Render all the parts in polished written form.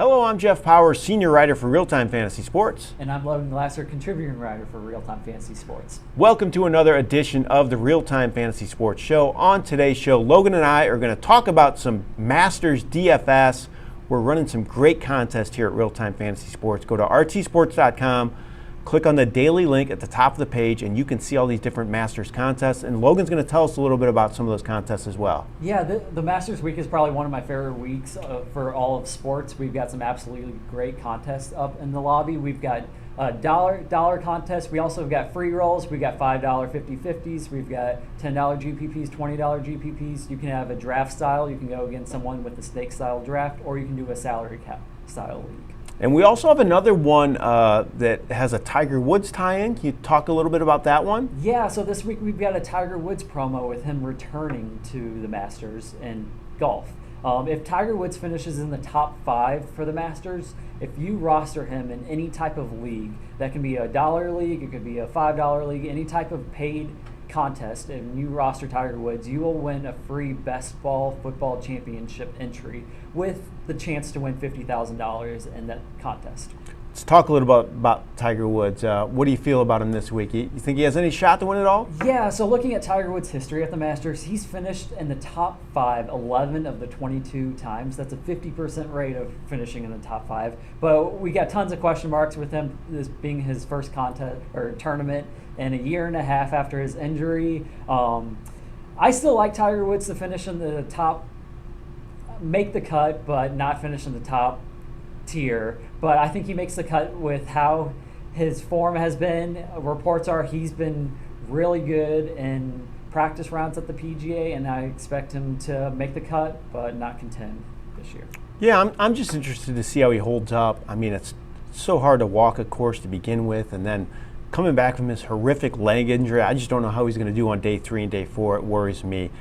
Hello, I'm Jeff Powers, senior writer for Real Time Fantasy Sports. And I'm Logan Glasser, contributing writer for Real Time Fantasy Sports. Welcome to another edition of the Real Time Fantasy Sports Show. On today's show, Logan and I are going to talk about some Masters DFS. We're running some great contests here at Real Time Fantasy Sports. Go to rtsports.com, click on the daily link at the top of the page, and you can see all these different Masters contests. And Logan's going to tell us a little bit about some of those contests as well. Yeah, the Masters week is probably one of my favorite weeks for all of sports. We've got some absolutely great contests up in the lobby. We've got dollar contests. We also have got free rolls. We've got $5 50-50s. We've got $10 GPPs, $20 GPPs. You can have a draft style. You can go against someone with a snake style draft, or you can do a salary cap style league. And we also have another one that has a Tiger Woods tie-in. Can you talk a little bit about that one? Yeah, so this week we've got a Tiger Woods promo with him returning to the Masters in golf. If Tiger Woods finishes in the top 5 for the Masters, if you roster him in any type of league, that can be a dollar league, it could be a $5 league, any type of paid contest, and you roster Tiger Woods, you will win a free best ball football championship entry with the chance to win $50,000 in that contest. Let's talk a little bit about Tiger Woods. What do you feel about him this week? You think he has any shot to win it all? Yeah, so looking at Tiger Woods' history at the Masters, he's finished in the top 5 11 of the 22 times. That's a 50% rate of finishing in the top 5. But we got tons of question marks with him, this being his first contest or tournament in a year and a half after his injury. I still like Tiger Woods to finish in the top, make the cut, but not finish in the top tier. But I think he makes the cut with how his form has been. Reports are he's been really good in practice rounds at the PGA, and I expect him to make the cut, but not contend this year. Yeah, I'm just interested to see how he holds up. I mean, it's so hard to walk a course to begin with, and then coming back from his horrific leg injury, I just don't know how he's going to do on day 3 and day 4. It worries me.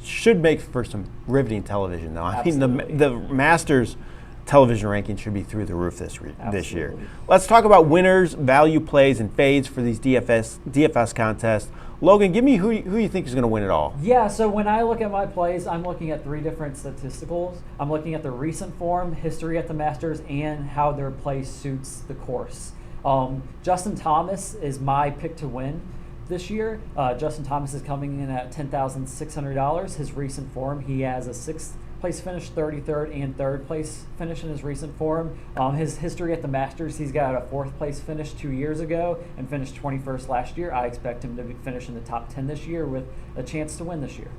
Should make for some riveting television, though. Absolutely. I mean, the Masters television ranking should be through the roof this year. Let's talk about winners, value plays, and fades for these DFS contests. Logan, give me who you think is going to win it all. Yeah, so when I look at my plays, I'm looking at 3 different statisticals. I'm looking at the recent form, history at the Masters, and how their play suits the course. Justin Thomas is my pick to win this year. Justin Thomas is coming in at $10,600. His recent form, he has a 6th place finish, 33rd, and 3rd place finish in his recent form. His history at the Masters, he's got a 4th place finish 2 years ago and finished 21st last year. I expect him to finish in the top 10 this year with a chance to win this year.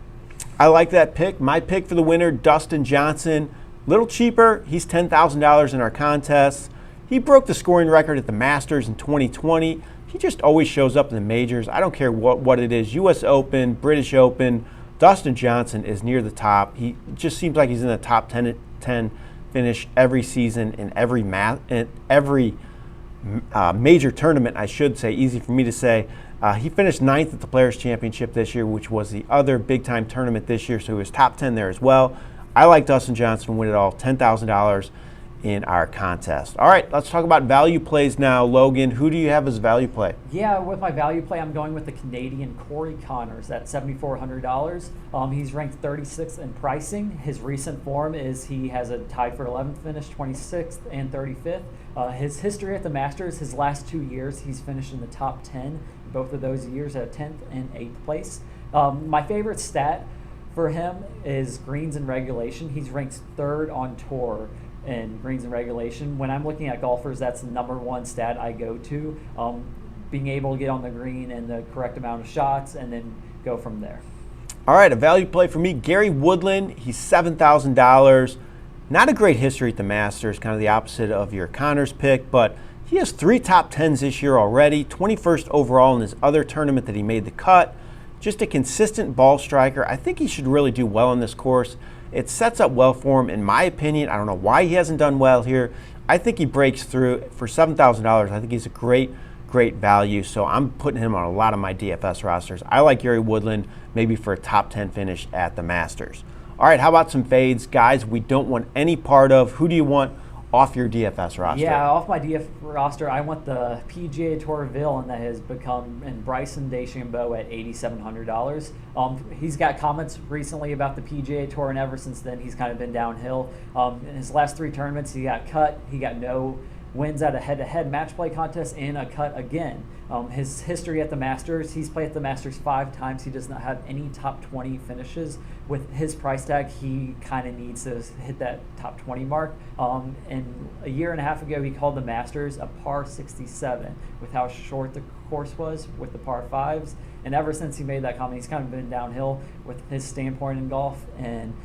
I like that pick. My pick for the winner, Dustin Johnson. Little cheaper. He's $10,000 in our contest. He broke the scoring record at the Masters in 2020. He just always shows up in the majors. I don't care what it is, U.S. Open, British Open. Dustin Johnson is near the top. He just seems like he's in the top 10 finish every season in every major tournament, I should say. Easy for me to say. He finished 9th at the Players' Championship this year, which was the other big-time tournament this year, so he was top 10 there as well. I like Dustin Johnson to win it all, $10,000 in our contest. All right, let's talk about value plays now. Logan, who do you have as value play? Yeah, with my value play, I'm going with the Canadian Corey Connors at $7,400. He's ranked 36th in pricing. His recent form is he has a tied for 11th finish, 26th and 35th. His history at the Masters, his last 2 years, he's finished in the top 10, both of those years at 10th and 8th place. My favorite stat for him is greens in regulation. He's ranked 3rd on tour in greens and regulation. When I'm looking at golfers, that's the number 1 stat I go to, being able to get on the green and the correct amount of shots and then go from there. All right, a value play for me, Gary Woodland. He's $7,000. Not a great history at the Masters, kind of the opposite of your Connors pick, but he has 3 top 10s this year already, 21st overall in his other tournament that he made the cut. Just a consistent ball striker. I think he should really do well on this course. It sets up well for him, in my opinion. I don't know why he hasn't done well here. I think he breaks through for $7,000. I think he's a great value, so I'm putting him on a lot of my DFS rosters. I like Gary Woodland, maybe for a top 10 finish at the Masters. All right, how about some fades? Guys, we don't want any part of. Who do you want off your DFS roster? Yeah, off my DFS roster, I want the PGA Tour villain that has become Bryson De Chambeau at $8,700. He's got comments recently about the PGA Tour, and ever since then, he's kind of been downhill. In his last 3 tournaments, he got cut. He got no wins at a head-to-head match play contest and a cut again. His history at the Masters, he's played at the Masters 5 times. He does not have any top 20 finishes. With his price tag, he kind of needs to hit that top 20 mark. And a year and a half ago, he called the Masters a par 67 with how short the course was with the par 5s. And ever since he made that comment, he's kind of been downhill with his standpoint in golf. And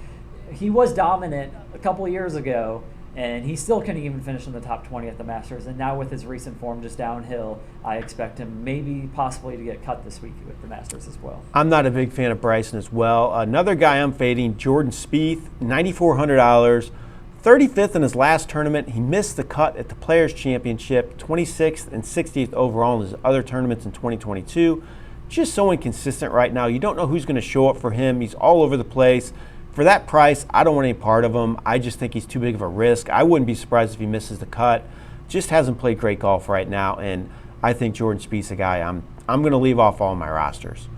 he was dominant a couple of years ago, and he still couldn't even finish in the top 20 at the Masters. And now with his recent form just downhill, I expect him maybe possibly to get cut this week with the Masters as well. I'm not a big fan of Bryson as well. Another guy I'm fading, Jordan Spieth, $9,400, 35th in his last tournament. He missed the cut at the Players' Championship, 26th and 60th overall in his other tournaments in 2022. Just so inconsistent right now. You don't know who's going to show up for him. He's all over the place. For that price, I don't want any part of him. I just think he's too big of a risk. I wouldn't be surprised if he misses the cut. Just hasn't played great golf right now, and I think Jordan Spieth's a guy I'm going to leave off all my rosters.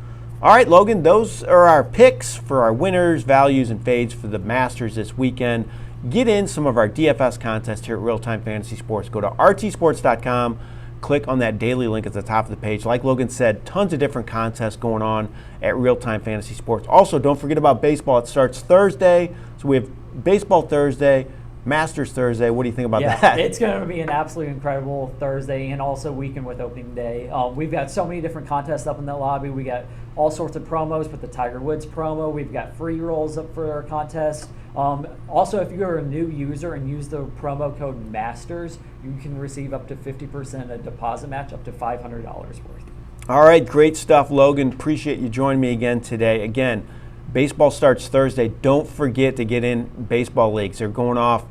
All right, Logan, those are our picks for our winners, values, and fades for the Masters this weekend. Get in some of our DFS contests here at Real Time Fantasy Sports. Go to rtsports.com. Click on that daily link at the top of the page. Like Logan said, tons of different contests going on at Real Time Fantasy Sports. Also, don't forget about baseball. It starts Thursday. So we have Baseball Thursday, Masters Thursday. What do you think about that? It's going to be an absolutely incredible Thursday and also weekend with opening day. We've got so many different contests up in the lobby. We got all sorts of promos with the Tiger Woods promo. We've got free rolls up for our contest. Also, if you're a new user and use the promo code MASTERS, you can receive up to 50% a deposit match up to $500 worth. All right, great stuff, Logan. Appreciate you joining me again today. Again, baseball starts Thursday. Don't forget to get in baseball leagues. They're going off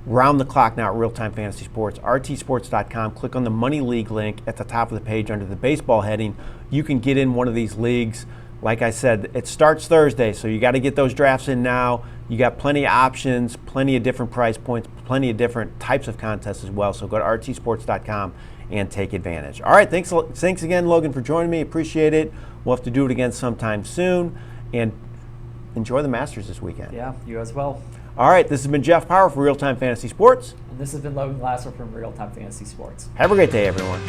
round the clock now at Real Time Fantasy Sports. rtsports.com. Click on the Money League link at the top of the page under the baseball heading. You can get in one of these leagues. Like I said, it starts Thursday, so you got to get those drafts in now. You got plenty of options, plenty of different price points, plenty of different types of contests as well. So go to rtsports.com and take advantage. All right, thanks again, Logan, for joining me. Appreciate it. We'll have to do it again sometime soon. And enjoy the Masters this weekend. Yeah, you as well. All right, this has been Jeff Power for Real Time Fantasy Sports. And this has been Logan Glasser from Real Time Fantasy Sports. Have a great day, everyone.